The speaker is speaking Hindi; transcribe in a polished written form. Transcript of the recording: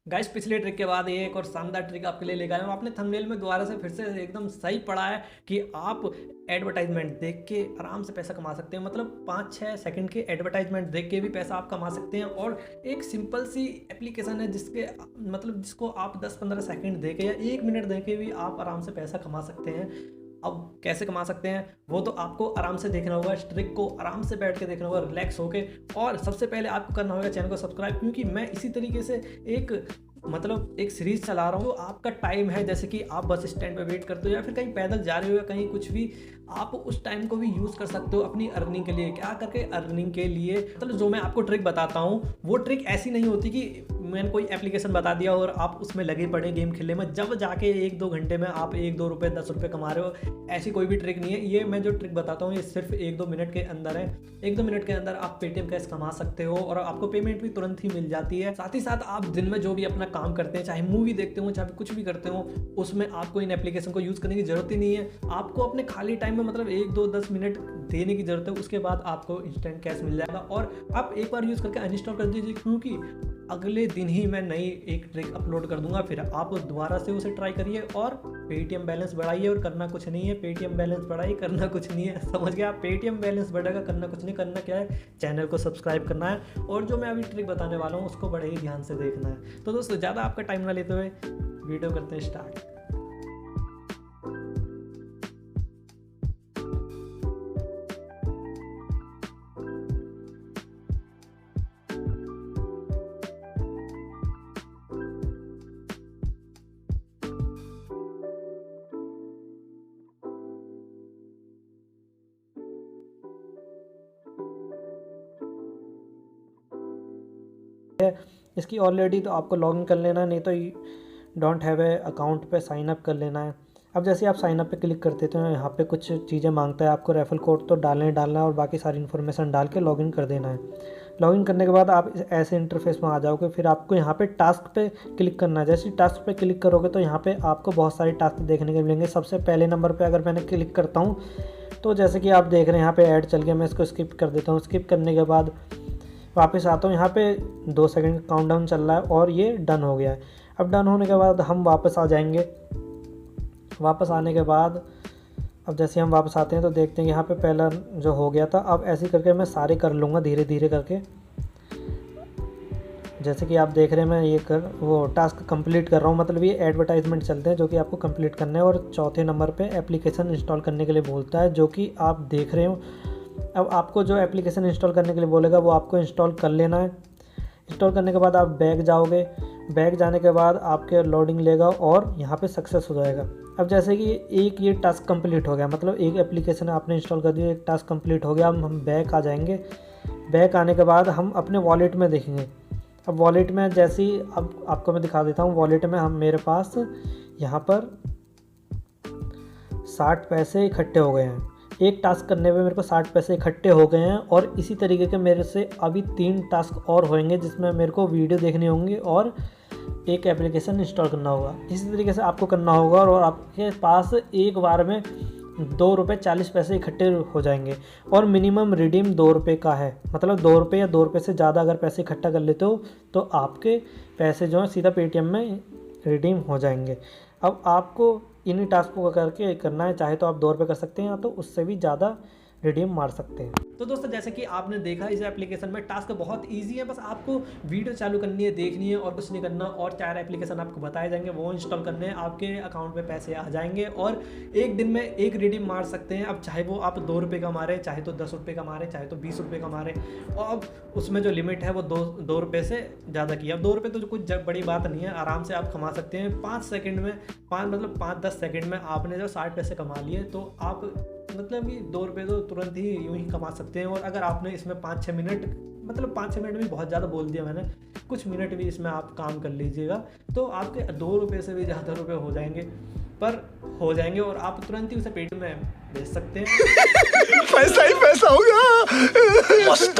गाइस पिछले ट्रिक के बाद एक और शानदार ट्रिक आपके लिए लेकर आया हूँ। आपने थंबनेल में दोबारा से फिर से एकदम सही पढ़ा है कि आप एडवर्टाइजमेंट देख के आराम से पैसा कमा सकते हैं। मतलब 5-6 सेकंड के एडवर्टाइजमेंट देख के भी पैसा आप कमा सकते हैं। और एक सिंपल सी एप्लीकेशन है जिसको आप 10-15 सेकंड दे के या 1 मिनट दे के भी आप आराम से पैसा कमा सकते हैं। अब कैसे कमा सकते हैं वो तो आपको आराम से देखना होगा। इस ट्रिक को आराम से बैठ के देखना होगा, रिलैक्स होके। और सबसे पहले आपको करना होगा चैनल को सब्सक्राइब, क्योंकि मैं इसी तरीके से एक सीरीज चला रहा हूँ। तो आपका टाइम है, जैसे कि आप बस स्टैंड पे वेट करते हो या फिर कहीं पैदल जा रहे हो या कहीं कुछ भी, आप उस टाइम को भी यूज़ कर सकते हो अपनी अर्निंग के लिए। क्या करके अर्निंग के लिए, मतलब जो मैं आपको ट्रिक बताता हूँ वो ट्रिक ऐसी नहीं होती कि मैंने कोई एप्लीकेशन बता दिया और आप उसमें लगे पड़े गेम खेलने में, जब जाके 1-2 घंटे में आप 1-2 रुपये 10 रुपये कमा रहे हो। ऐसी कोई भी ट्रिक नहीं है। ये मैं जो ट्रिक बताता हूँ ये सिर्फ 1-2 मिनट के अंदर है। 1-2 मिनट के अंदर आप पेटीएम कैश कमा सकते हो और आपको पेमेंट भी तुरंत ही मिल जाती है। साथ ही साथ आप दिन में जो भी अपना काम करते हैं, चाहे मूवी देखते हो चाहे कुछ भी करते हो, उसमें आपको इन एप्लीकेशन को यूज़ करने की जरूरत ही नहीं है। आपको अपने खाली टाइम में मतलब 1-2-10 मिनट देने की जरूरत है, उसके बाद आपको इंस्टेंट कैश मिल जाएगा। और आप एक बार यूज़ करके अनइंस्टॉल कर दीजिए, क्योंकि अगले दिन ही मैं नई एक ट्रिक अपलोड कर दूंगा। फिर आप दोबारा से उसे ट्राई करिए और पेटीएम बैलेंस बढ़ाइए। और करना कुछ नहीं है, पेटीएम बैलेंस बढ़ाइए, करना कुछ नहीं है। समझ गया? पेटीएम बैलेंस बढ़ेगा, करना कुछ नहीं। करना क्या है, चैनल को सब्सक्राइब करना है और जो मैं अभी ट्रिक बताने वाला हूँ उसको बड़े ही ध्यान से देखना है। तो दोस्तों ज़्यादा आपका टाइम ना लेते हुए वीडियो करते हैं स्टार्ट। इसकी ऑलरेडी तो आपको लॉगिन कर लेना है, नहीं तो डोंट हैव ए अकाउंट पे साइन अप कर लेना है। अब जैसे आप साइन अप पे क्लिक करते तो यहाँ पे कुछ चीज़ें मांगता है, आपको रेफरल कोड तो डालना है और बाकी सारी इन्फॉर्मेशन डाल के लॉगिन कर देना है। लॉगिन करने के बाद आप ऐसे इंटरफेस में आ जाओगे। फिर आपको यहाँ पे टास्क पे क्लिक करना है। जैसे टास्क पे क्लिक करोगे तो यहाँ पे आपको बहुत सारे टास्क देखने को मिलेंगे। सबसे पहले नंबर पे अगर मैंने क्लिक करता हूँ तो जैसे कि आप देख रहे हैं यहाँ पे ऐड चल गया, मैं इसको स्किप कर देता हूँ। स्किप करने के बाद वापस आता हूँ, यहाँ पे 2 सेकंड का काउंटडाउन चल रहा है और ये डन हो गया है। अब डन होने के बाद हम वापस आ जाएंगे। वापस आने के बाद अब जैसे हम वापस आते हैं तो देखते हैं यहाँ पे पहला जो हो गया था। अब ऐसे करके मैं सारे कर लूँगा धीरे धीरे करके। जैसे कि आप देख रहे हैं मैं ये वो टास्क कंप्लीट कर रहा हूँ, मतलब ये एडवर्टाइजमेंट चलते हैं जो कि आपको कंप्लीट करना है। और चौथे नंबर पे एप्लीकेशन इंस्टॉल करने के लिए बोलता है, जो कि आप देख रहे हो। अब आपको जो एप्लीकेशन इंस्टॉल करने के लिए बोलेगा वो आपको इंस्टॉल कर लेना है। इंस्टॉल करने के बाद आप बैक जाओगे। बैक जाने के बाद आपके लोडिंग लेगा और यहाँ पे सक्सेस हो जाएगा। अब जैसे कि एक ये टास्क कंप्लीट हो गया, मतलब एक एप्लीकेशन आपने इंस्टॉल कर दी, एक टास्क कंप्लीट हो गया। अब हम बैक आ जाएंगे। बैक आने के बाद हम अपने वॉलेट में देखेंगे। अब वॉलेट में जैसे ही अब आपको मैं दिखा देता हूँ, वॉलेट में मेरे पास यहाँ पर 60 पैसे इकट्ठे हो गए हैं। एक टास्क करने में मेरे को 60 पैसे इकट्ठे हो गए हैं। और इसी तरीके के मेरे से अभी 3 टास्क और होंगे जिसमें मेरे को वीडियो देखनी होंगी और एक एप्लीकेशन इंस्टॉल करना होगा। इसी तरीके से आपको करना होगा और आपके पास एक बार में 2 रुपये 40 पैसे इकट्ठे हो जाएंगे। और मिनिमम रिडीम 2 रुपये का है, मतलब 2 रुपये या 2 रुपये से ज़्यादा अगर पैसे इकट्ठा कर लेते हो तो आपके पैसे जो हैं सीधा पेटीएम में रिडीम हो जाएंगे। अब आपको इन्हीं टास्कों को करके करना है, चाहे तो आप 2 रुपये कर सकते हैं या तो उससे भी ज़्यादा रिडीम मार सकते हैं। तो दोस्तों जैसे कि आपने देखा इस एप्लीकेशन में टास्क बहुत इजी है। बस आपको वीडियो चालू करनी है, देखनी है और कुछ नहीं करना। और 4 एप्लीकेशन आपको बताए जाएंगे, वो इंस्टॉल करने हैं, आपके अकाउंट में पैसे आ जाएंगे और एक दिन में एक रिडीम मार सकते हैं। अब चाहे वो आप 2 रुपये का मारे, चाहे तो 10 रुपये का मारे, चाहे तो 20 रुपये का मारे। और अब उसमें जो लिमिट है वो 2 रुपये से ज़्यादा की। अब 2 रुपये तो कुछ बड़ी बात नहीं है, आराम से आप कमा सकते हैं 5 सेकंड में। 5-10 सेकंड में आपने जब 60 पैसे कमा लिए तो आप मतलब कि 2 रुपये तो तुरंत ही यूँ ही कमा सकते हैं। और अगर आपने इसमें 5-6 मिनट, मतलब 5-6 मिनट भी बहुत ज़्यादा बोल दिया मैंने, कुछ मिनट भी इसमें आप काम कर लीजिएगा तो आपके 2 रुपये से भी ज़्यादा रुपये हो जाएंगे और आप तुरंत ही उसे पेटीएम में भेज सकते हैं। पैसा ही पैसा होगा।